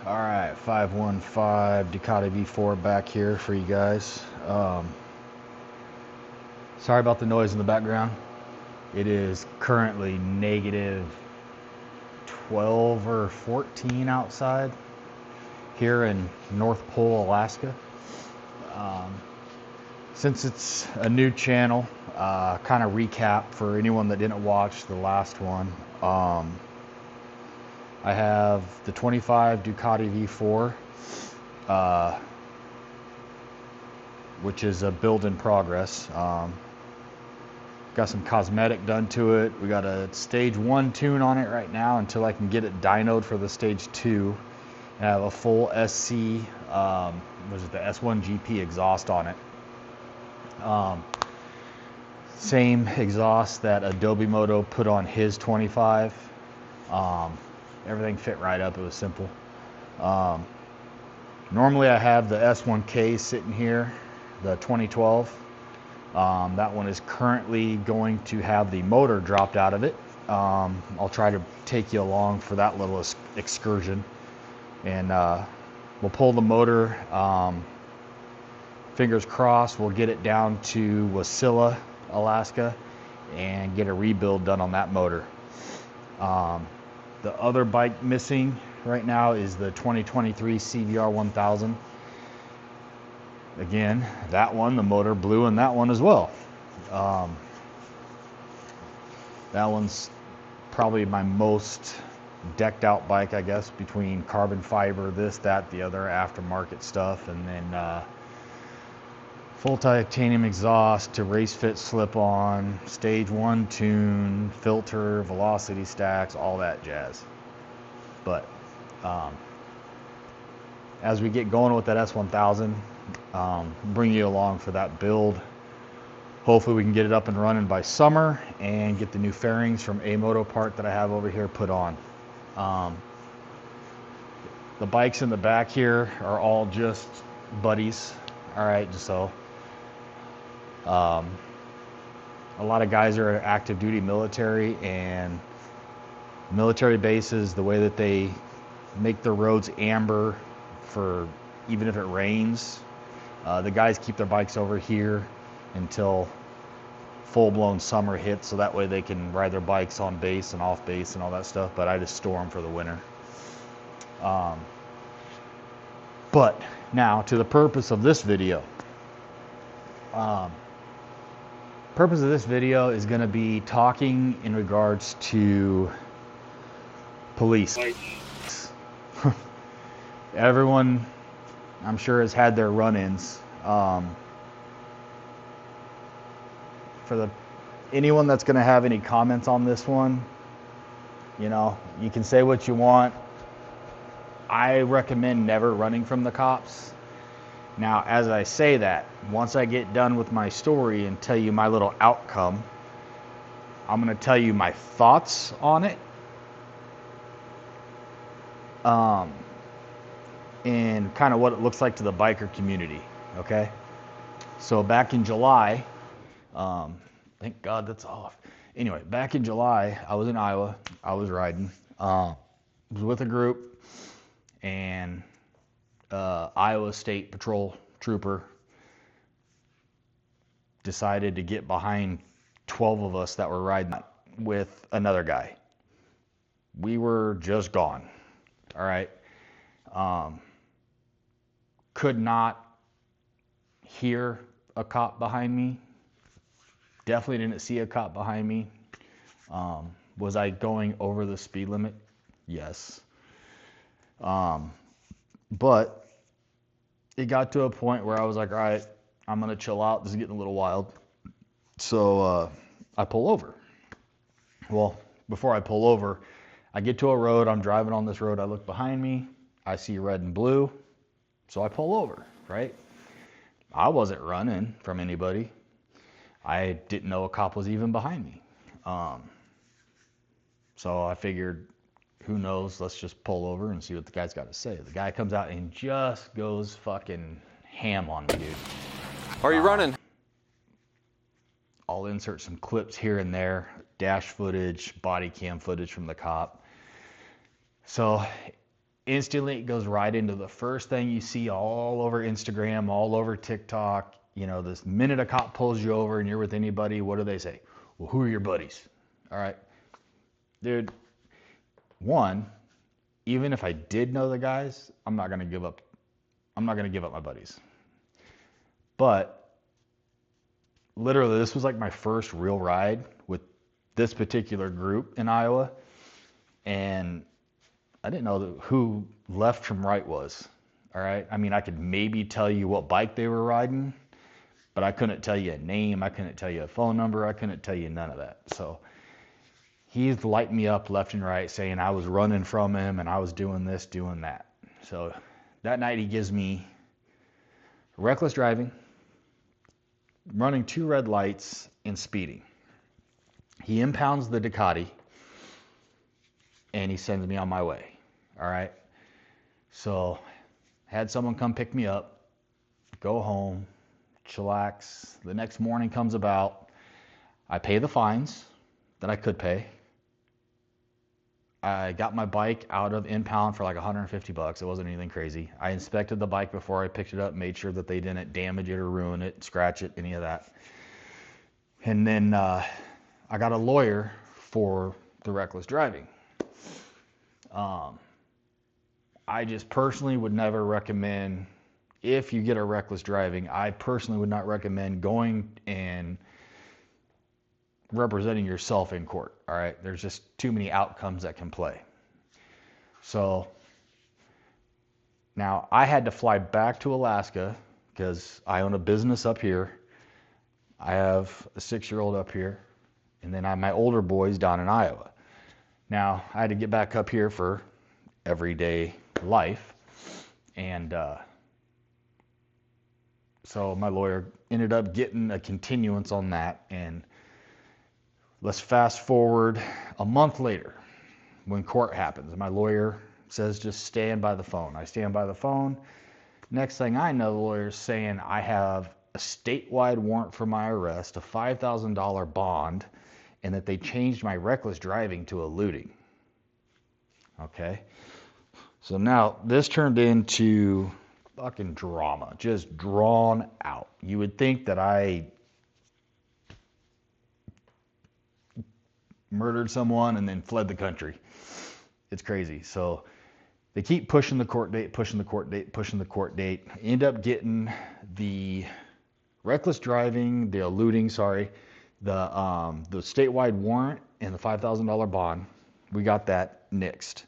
All right, 515 Ducati V4 back here for you guys. Sorry about the noise in the background. It is currently negative 12 or 14 outside here in North Pole, Alaska. Since it's a new channel, kind of recap for anyone that didn't watch the last one. I have the 25 Ducati V4, which is a build in progress. Got some cosmetic done to it. We got a stage 1 tune on it right now until I can get it dynoed for the stage 2. I have a full SC, which is the S1 GP exhaust on it. Same exhaust that Adobe Moto put on his 25. Everything fit right up. It was simple. Normally I have the S1K sitting here, the 2012. That one is currently going to have the motor dropped out of it. I'll try to take you along for that little excursion, and we'll pull the motor. Fingers crossed we'll get it down to Wasilla, Alaska, and get a rebuild done on that motor. The other bike missing right now is the 2023 CVR 1000. Again, that one, the motor blew in that one as well. That one's probably my most decked out bike, I guess, between carbon fiber, this, that, the other aftermarket stuff, and then full titanium exhaust to race fit slip on, stage 1 tune, filter, velocity stacks, all that jazz. But as we get going with that S1000, bring you along for that build. Hopefully we can get it up and running by summer and get the new fairings from A-Moto part that I have over here put on. The bikes in the back here are all just buddies. All right, so a lot of guys are active duty military, and military bases, the way that they make their roads amber for even if it rains, the guys keep their bikes over here until full-blown summer hits, so that way they can ride their bikes on base and off base and all that stuff, but I just store them for the winter. But now to the purpose of this video. Purpose of this video is going to be talking in regards to police. Everyone, I'm sure, has had their run-ins. For anyone that's going to have any comments on this one, you know, you can say what you want. I recommend never running from the cops. Now, as I say that, once I get done with my story and tell you my little outcome, I'm going to tell you my thoughts on it. And kind of what it looks like to the biker community, okay? So back in July, thank God that's off. Anyway, back in July, I was in Iowa. I was riding. I was with a group, and Iowa State Patrol trooper decided to get behind 12 of us that were riding with another guy. We were just gone. All right. Could not hear a cop behind me. Definitely didn't see a cop behind me. Was I going over the speed limit? Yes. But it got to a point where I was like, all right, I'm going to chill out. This is getting a little wild. So I pull over. Well, before I pull over, I get to a road. I'm driving on this road. I look behind me. I see red and blue. So I pull over, right? I wasn't running from anybody. I didn't know a cop was even behind me. So I figured, who knows, let's just pull over and see what the guy's got to say. The guy comes out and just goes fucking ham on me, dude. Are you running? I'll insert some clips here and there, dash footage, body cam footage from the cop. So instantly it goes right into the first thing you see all over Instagram, all over TikTok. You know, this minute a cop pulls you over and you're with anybody, what do they say? Well, who are your buddies? All right, dude, one, even if I did know the guys, I'm not going to give up my buddies. But literally, this was like my first real ride with this particular group in Iowa. And I didn't know who left from right was. All right. I mean, I could maybe tell you what bike they were riding, but I couldn't tell you a name. I couldn't tell you a phone number. I couldn't tell you none of that. So he's lighting me up left and right saying I was running from him and I was doing this, doing that. So that night he gives me reckless driving, running 2 red lights, and speeding. He impounds the Ducati and he sends me on my way. All right. So had someone come pick me up, go home, chillax. The next morning comes about. I pay the fines that I could pay. I got my bike out of impound for like $150. It wasn't anything crazy. I inspected the bike before I picked it up, made sure that they didn't damage it or ruin it, scratch it, any of that. And then I got a lawyer for the reckless driving. I just personally would never recommend, if you get a reckless driving, I personally would not recommend going and representing yourself in court. All right, there's just too many outcomes that can play. So now I had to fly back to Alaska because I own a business up here. I have a 6-year-old up here, and then I have my older boys down in Iowa. Now I had to get back up here for everyday life, and so my lawyer ended up getting a continuance on that. And let's fast forward a month later when court happens. My lawyer says, just stand by the phone. I stand by the phone. Next thing I know, the lawyer's saying I have a statewide warrant for my arrest, a $5,000 bond, and that they changed my reckless driving to eluding. Okay. So now this turned into fucking drama, just drawn out. You would think that I murdered someone and then fled the country. It's crazy. So they keep pushing the court date, pushing the court date, pushing the court date. End up getting the reckless driving, the eluding, the statewide warrant and the $5,000 bond. We got that nixed.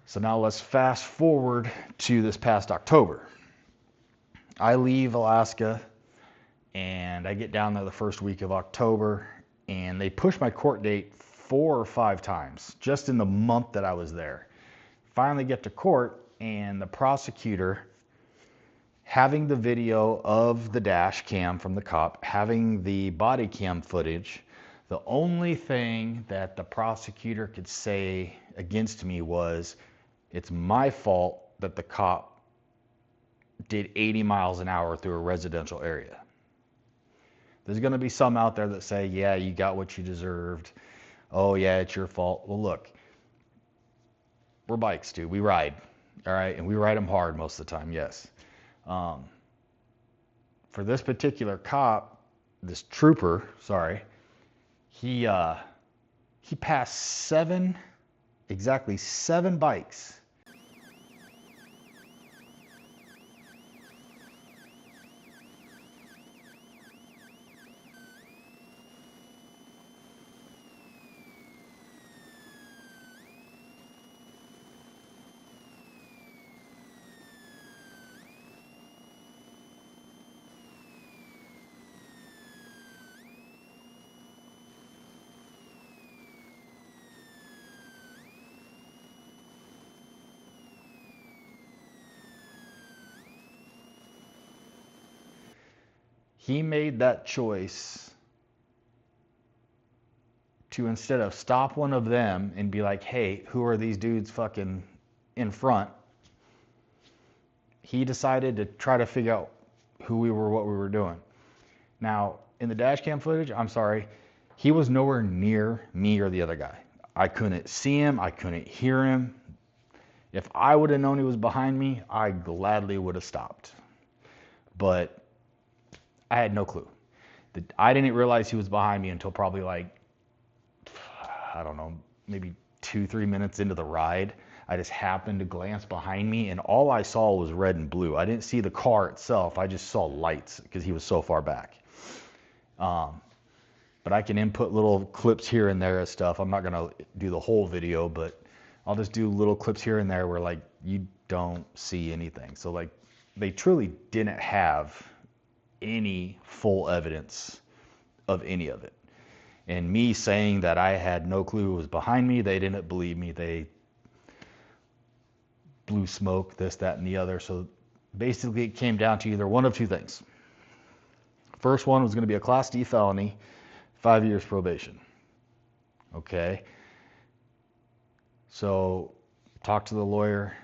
So now let's fast forward to this past October. I leave Alaska and I get down there the first week of October, and they push my court date 4 or 5 times just in the month that I was there. Finally get to court, and the prosecutor, having the video of the dash cam from the cop, having the body cam footage, the only thing that the prosecutor could say against me was, it's my fault that the cop did 80 miles an hour through a residential area. There's going to be some out there that say, yeah, you got what you deserved. Oh, yeah, it's your fault. Well, look, we're bikes, dude. We ride, all right? And we ride them hard most of the time, yes. For this particular cop, this trooper, he passed exactly seven bikes. He made that choice to, instead of stop one of them and be like, hey, who are these dudes fucking in front? He decided to try to figure out who we were, what we were doing. Now, in the dash cam footage, I'm sorry, he was nowhere near me or the other guy. I couldn't see him. I couldn't hear him. If I would have known he was behind me, I gladly would have stopped. But I had no clue. I didn't realize he was behind me until probably like, I don't know, maybe 2-3 minutes into the ride. I just happened to glance behind me, and all I saw was red and blue. I didn't see the car itself. I just saw lights because he was so far back. But I can input little clips here and there of stuff. I'm not going to do the whole video, but I'll just do little clips here and there where like you don't see anything. So like they truly didn't have any full evidence of any of it. And me saying that I had no clue who was behind me, they didn't believe me. They blew smoke, this, that, and the other. So basically it came down to either one of two things. First one was going to be a Class D felony, 5 years probation. Okay. So talked to the lawyer,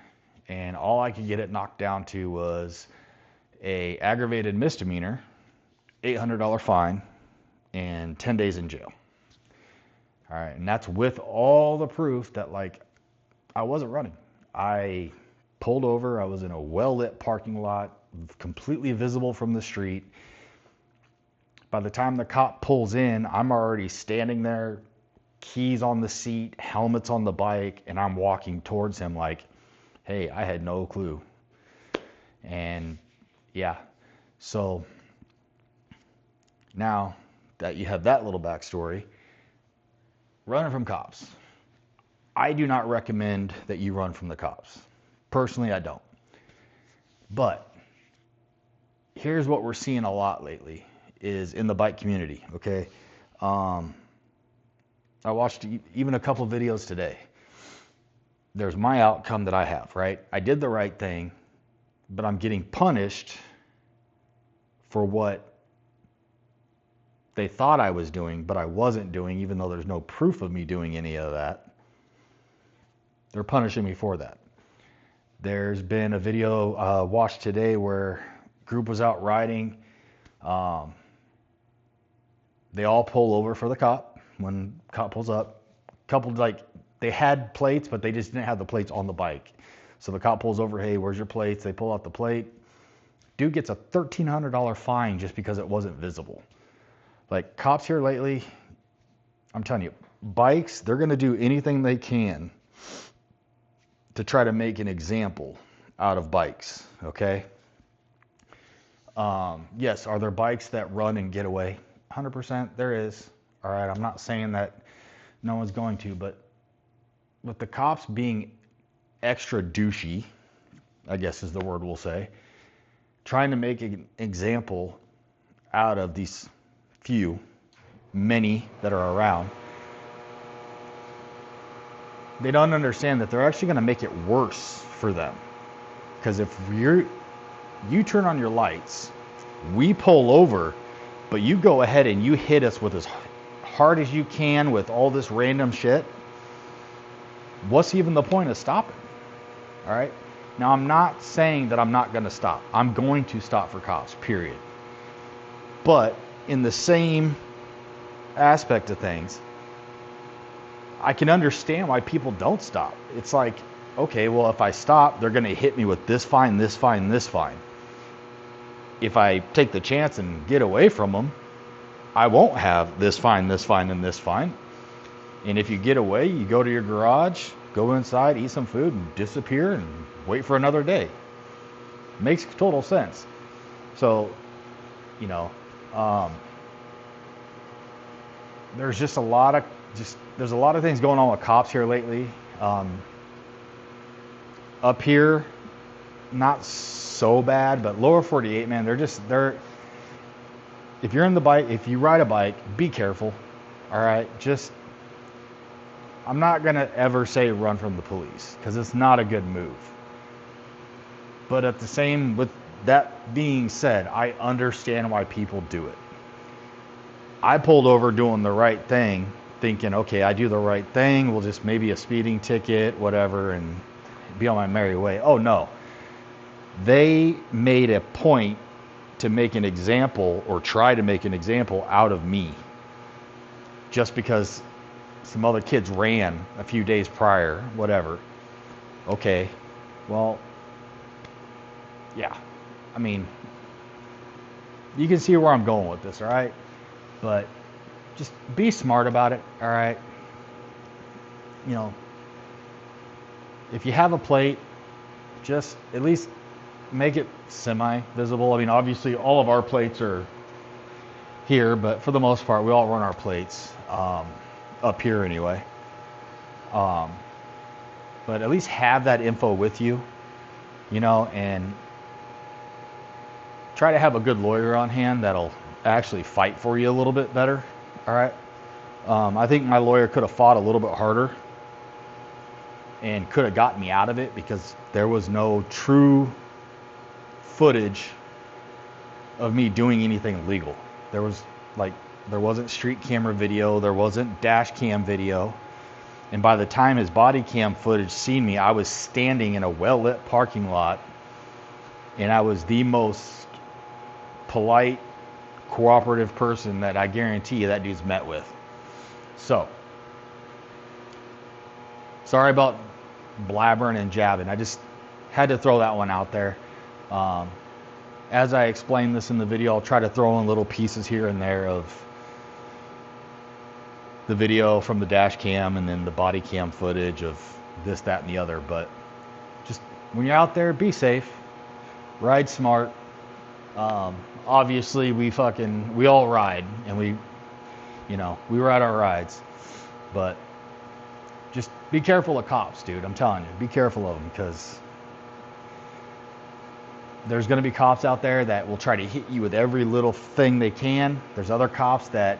and all I could get it knocked down to was a aggravated misdemeanor, $800 fine, and 10 days in jail. All right, and that's with all the proof that like I wasn't running. I pulled over. I was in a well-lit parking lot, completely visible from the street. By the time the cop pulls in, I'm already standing there, keys on the seat, helmets on the bike, and I'm walking towards him like, hey, I had no clue. And yeah, so now that you have that little backstory, running from cops. I do not recommend that you run from the cops. Personally, I don't. But here's what we're seeing a lot lately is in the bike community, okay? I watched even a couple videos today. There's my outcome that I have, right? I did the right thing, but I'm getting punished for what they thought I was doing, but I wasn't doing, even though there's no proof of me doing any of that. They're punishing me for that. There's been a video watched today where a group was out riding. They all pull over for the cop. When cop pulls up, couple like they had plates, but they just didn't have the plates on the bike. So the cop pulls over, hey, where's your plates? They pull out the plate. Dude gets a $1,300 fine just because it wasn't visible. Like cops here lately, I'm telling you, bikes, they're going to do anything they can to try to make an example out of bikes, okay? Yes, are there bikes that run and get away? 100% there is. All right, I'm not saying that no one's going to, but with the cops being extra douchey, I guess is the word we'll say, trying to make an example out of these many that are around, they don't understand that they're actually going to make it worse for them. Because if you turn on your lights, we pull over, but you go ahead and you hit us with as hard as you can with all this random shit, what's even the point of stopping? All right? Now, I'm not saying that I'm not going to stop. I'm going to stop for cops, period. But in the same aspect of things, I can understand why people don't stop. It's like, okay, well, if I stop, they're going to hit me with this fine, this fine, this fine. If I take the chance and get away from them, I won't have this fine, this fine, and this fine. And if you get away, you go to your garage, go inside, eat some food, and disappear and wait for another day. Makes total sense. So, there's just a lot of things going on with cops here lately. Up here, not so bad, but lower 48, man, they're if you're in the bike, if you ride a bike, be careful. All right, I'm not gonna ever say run from the police because it's not a good move. But with that being said, I understand why people do it. I pulled over doing the right thing, thinking, okay, I do the right thing. We'll just maybe a speeding ticket, whatever, and be on my merry way. Oh no, they made a point to make an example or try to make an example out of me just because some other kids ran a few days prior, whatever. Okay, well, yeah, I mean, you can see where I'm going with this, all right? But just be smart about it, all right? You know, if you have a plate, just at least make it semi-visible. I mean, obviously, all of our plates are here, but for the most part, we all run our plates up here anyway. But at least have that info with you, you know, and try to have a good lawyer on hand that'll actually fight for you a little bit better. All right. I think my lawyer could have fought a little bit harder and could have gotten me out of it because there was no true footage of me doing anything illegal. There wasn't street camera video, there wasn't dash cam video. And by the time his body cam footage seen me, I was standing in a well-lit parking lot, and I was the most polite, cooperative person that I guarantee you that dude's met with. So, sorry about blabbering and jabbing. I just had to throw that one out there. As I explain this in the video, I'll try to throw in little pieces here and there of the video from the dash cam and then the body cam footage of this, that, and the other. But just when you're out there, be safe, ride smart. Obviously we all ride, and we ride our rides, but just be careful of cops, dude. I'm telling you, be careful of them, because there's going to be cops out there that will try to hit you with every little thing they can. There's other cops that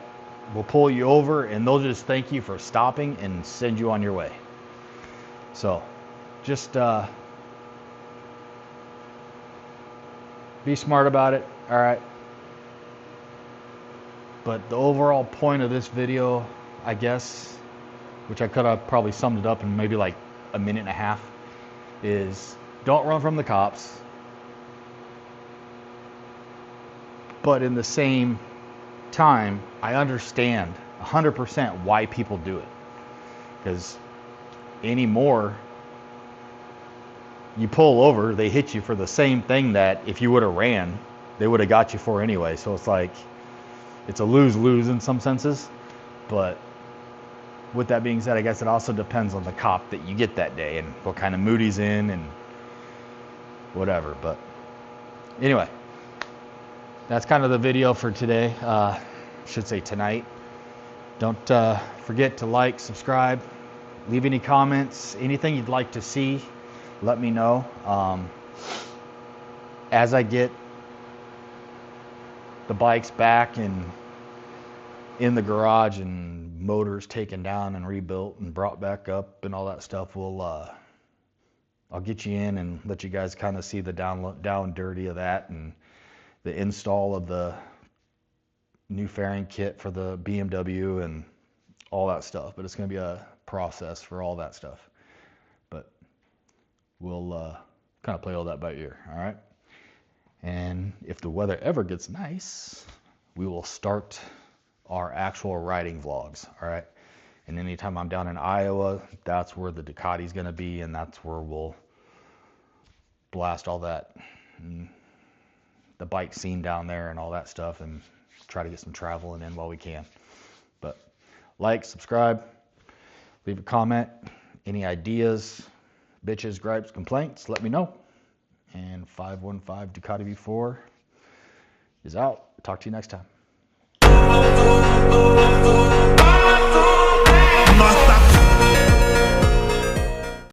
will pull you over and they'll just thank you for stopping and send you on your way. So just be smart about it, all right? But the overall point of this video, I guess, which I could have probably summed it up in maybe like a minute and a half, is don't run from the cops. But in the same time, I understand 100% why people do it. Because anymore, you pull over, they hit you for the same thing that if you would have ran, they would have got you for anyway. So it's like, it's a lose-lose in some senses. But with that being said, I guess it also depends on the cop that you get that day and what kind of mood he's in and whatever. But anyway, that's kind of the video for today. Should say tonight. Don't forget to like, subscribe, leave any comments, anything you'd like to see, let me know. As I get the bikes back and in the garage and motors taken down and rebuilt and brought back up and all that stuff, I'll get you in and let you guys kind of see the down dirty of that and the install of the new fairing kit for the BMW and all that stuff. But it's going to be a process for all that stuff. But we'll kind of play all that by ear, all right? And if the weather ever gets nice, we will start our actual riding vlogs, all right? And anytime I'm down in Iowa, that's where the Ducati's going to be, and that's where we'll blast all that, the bike scene down there and all that stuff, and try to get some traveling in while we can. But like, subscribe, leave a comment, any ideas, bitches, gripes, complaints, let me know. And 515 Ducati V4 is out. Talk to you next time.